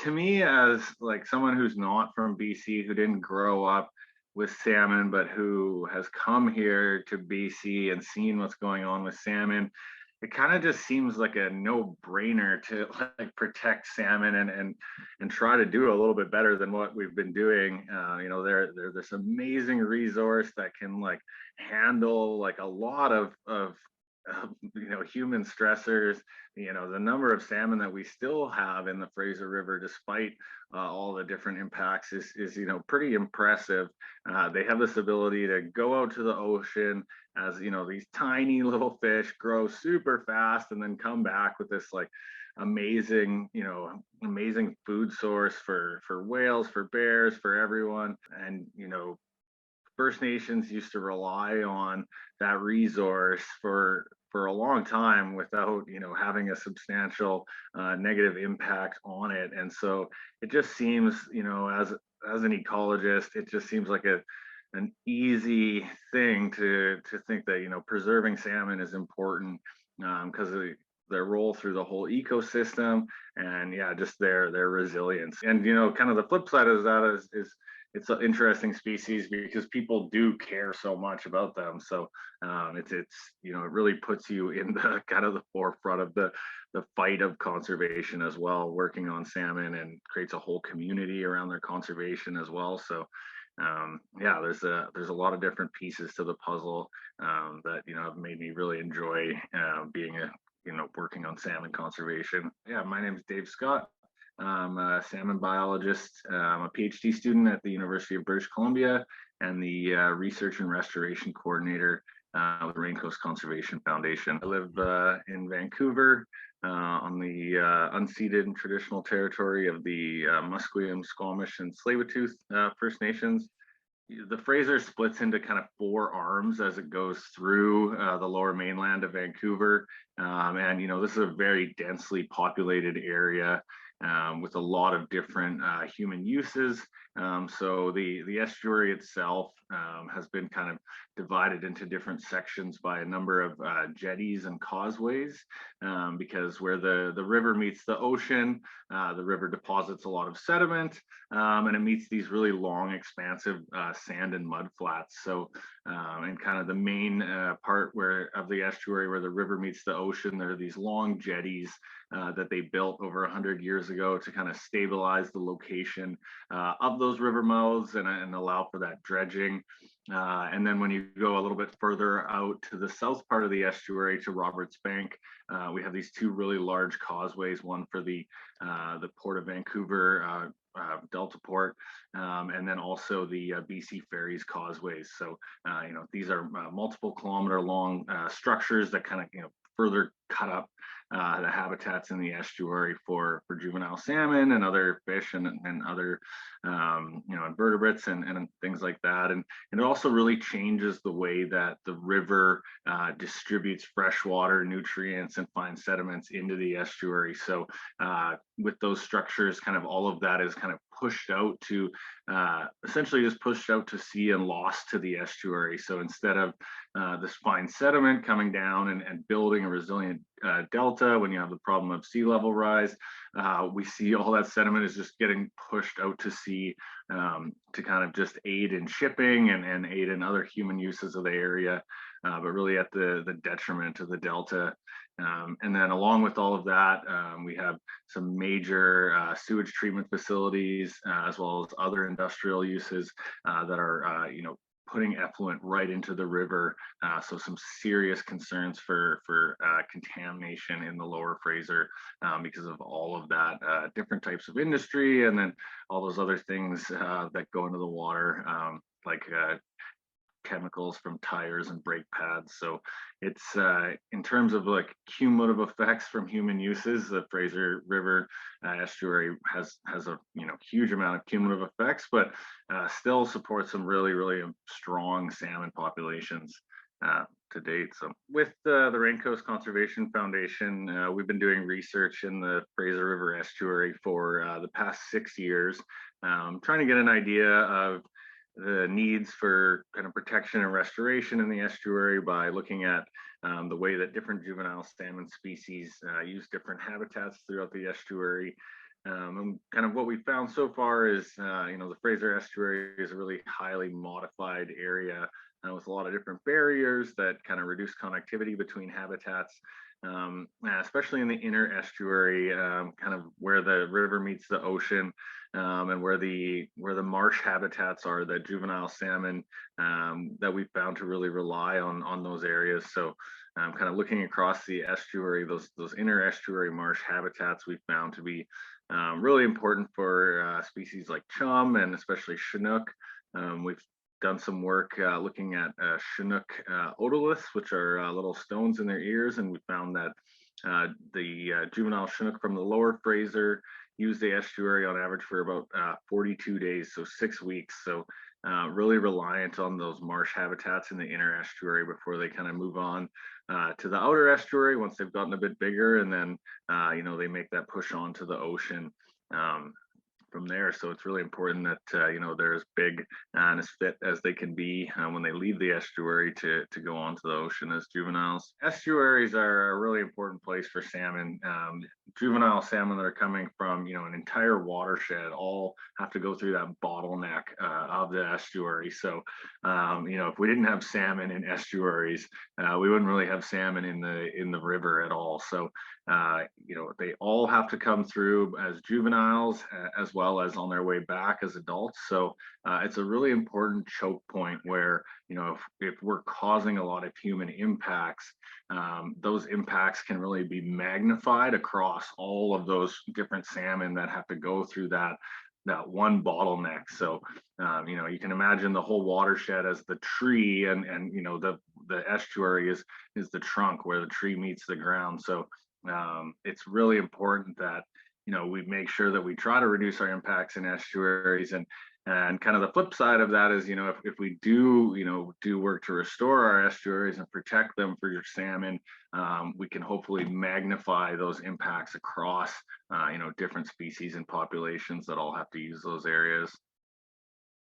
To me, as like someone who's not from BC, who didn't grow up with salmon, but who has come here to BC and seen what's going on with salmon, it kind of just seems like a no-brainer to like protect salmon and try to do a little bit better than what we've been doing. They're this amazing resource that can like handle like a lot of human stressors. The number of salmon that we still have in the Fraser River, despite all the different impacts, is pretty impressive. They have this ability to go out to the ocean as these tiny little fish, grow super fast, and then come back with this like amazing food source for whales, for bears, for everyone. And First Nations used to rely on that resource for a long time without having a substantial negative impact on it. And so it just seems, as an ecologist, it just seems like an easy thing to think that preserving salmon is important, because of their role through the whole ecosystem, and yeah, just their resilience. And kind of the flip side of that is it's an interesting species because people do care so much about them. So it really puts you in the kind of the forefront of the fight of conservation as well, working on salmon, and creates a whole community around their conservation as well. So yeah, there's a lot of different pieces to the puzzle that have made me really enjoy being working on salmon conservation. Yeah, my name is Dave Scott. I'm a salmon biologist. I'm a PhD student at the University of British Columbia, and the research and restoration coordinator with the Raincoast Conservation Foundation. I live in Vancouver on the unceded and traditional territory of the Musqueam, Squamish, and Tsleil-Waututh First Nations. The Fraser splits into kind of four arms as it goes through the lower mainland of Vancouver. And this is a very densely populated area with a lot of different human uses. So the estuary itself has been kind of divided into different sections by a number of jetties and causeways, because where the river meets the ocean, the river deposits a lot of sediment, and it meets these really long, expansive sand and mud flats. So, and kind of the main part of the estuary where the river meets the ocean, there are these long jetties that they built over 100 years ago to kind of stabilize the location of those river mouths and allow for that dredging. And then when you go a little bit further out to the south part of the estuary to Roberts Bank, we have these two really large causeways, one for the Port of Vancouver Delta Port, and then also the BC Ferries causeways. So, these are multiple kilometer long structures that kind of, further cut up the habitats in the estuary for juvenile salmon and other fish and other invertebrates and things like that. And it also really changes the way that the river distributes freshwater nutrients and fine sediments into the estuary. So with those structures, kind of all of that is kind of pushed out to essentially just pushed out to sea and lost to the estuary. So instead of this fine sediment coming down and building a resilient delta when you have the problem of sea level rise, we see all that sediment is just getting pushed out to sea to kind of just aid in shipping and aid in other human uses of the area, but really at the detriment of the delta. And then along with all of that, we have some major sewage treatment facilities, as well as other industrial uses that are, putting effluent right into the river. So some serious concerns for contamination in the lower Fraser because of all of that, different types of industry, and then all those other things that go into the water, like chemicals from tires and brake pads. So it's in terms of like cumulative effects from human uses, the Fraser River estuary has a huge amount of cumulative effects, but still supports some really strong salmon populations to date. So with the Raincoast Conservation Foundation, we've been doing research in the Fraser River estuary for the past 6 years, trying to get an idea of the needs for kind of protection and restoration in the estuary by looking at the way that different juvenile salmon species use different habitats throughout the estuary, And kind of what we found so far is, the Fraser Estuary is a really highly modified area with a lot of different barriers that kind of reduce connectivity between habitats, especially in the inner estuary, kind of where the river meets the ocean, and where the marsh habitats are, that juvenile salmon, that we found to really rely on those areas. So, kind of looking across the estuary, those inner estuary marsh habitats we found to be really important for species like chum and especially Chinook. We've done some work looking at Chinook otoliths, which are little stones in their ears, and we found that the juvenile Chinook from the lower Fraser use the estuary on average for about 42 days, so 6 weeks. So really reliant on those marsh habitats in the inner estuary before they kind of move on to the outer estuary once they've gotten a bit bigger, and then they make that push on to the ocean um, from there. So it's really important that they're as big and as fit as they can be when they leave the estuary to go onto the ocean as juveniles. Estuaries are a really important place for salmon. Juvenile salmon that are coming from an entire watershed all have to go through that bottleneck of the estuary. So if we didn't have salmon in estuaries, we wouldn't really have salmon in the river at all. So they all have to come through as juveniles as well as on their way back as adults. So it's a really important choke point where, if we're causing a lot of human impacts, those impacts can really be magnified across all of those different salmon that have to go through that one bottleneck. So, you can imagine the whole watershed as the tree, and the estuary is the trunk where the tree meets the ground. So it's really important that we make sure that we try to reduce our impacts in estuaries, and kind of the flip side of that is, if we do work to restore our estuaries and protect them for your salmon, we can hopefully magnify those impacts across different species and populations that all have to use those areas.